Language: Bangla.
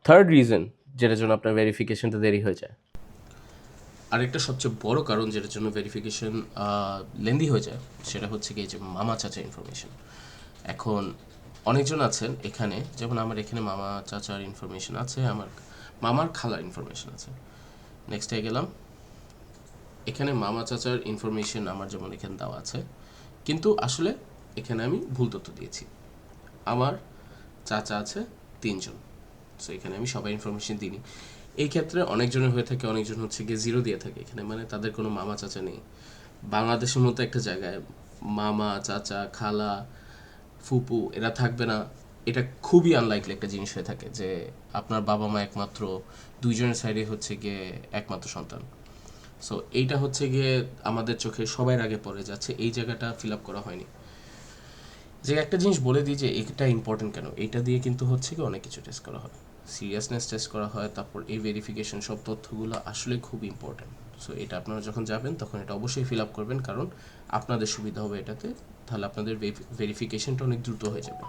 থার্ড রিজন যেটার জন্য আপনার ভেরিফিকেশনটা দেরি হয়ে যায়, আরেকটা সবচেয়ে বড় কারণ যেটার জন্য ভেরিফিকেশন লেন্দি হয়ে যায়, সেটা হচ্ছে কি যে মামা চাচা ইনফরমেশন। এখন অনেকজন আছেন এখানে, যেমন আমার এখানে মামা চাচার ইনফরমেশন আছে, আমার মামার খালার ইনফরমেশন আছে। নেক্সটে গেলাম, এখানে মামা চাচার ইনফরমেশন আমার যেমন এখানে দেওয়া আছে, কিন্তু আসলে এখানে আমি ভুল তথ্য দিয়েছি। আমার চাচা আছে 3জন, সো এখানে আমি সবাই ইনফরমেশন দিইনি। এই ক্ষেত্রে অনেকজনের হয়ে থাকে, অনেকজন হচ্ছে গিয়ে 0 দিয়ে থাকে এখানে, মানে তাদের কোনো মামা চাচা নেই। বাংলাদেশের মতো একটা জায়গায় মামা চাচা খালা ফুপু এরা থাকবে না, এটা খুবই আনলাইকলি একটা জিনিস হয়ে থাকে যে আপনার বাবা মা একমাত্র 2জনের সাইডে হচ্ছে গিয়ে একমাত্র সন্তান। সো এইটা হচ্ছে গিয়ে আমাদের চোখে সবার আগে পড়ে যাচ্ছে, এই জায়গাটা ফিল আপ করা হয়নি। যে একটা জিনিস বলে দিই যে এটা ইম্পর্টেন্ট কেন, এটা দিয়ে কিন্তু হচ্ছে কি অনেক কিছু টেস্ট করা হয়, সিরিয়াসনেস টেস্ট করা হয়, তারপর এই ভেরিফিকেশন সব তথ্যগুলো আসলে খুব ইম্পর্টেন্ট। সো এটা আপনারা যখন যাবেন তখন এটা অবশ্যই ফিল আপ করবেন, কারণ আপনাদের সুবিধা হবে এটাতে, তাহলে আপনাদের ভেরিফিকেশনটা অনেক দ্রুত হয়ে যাবে।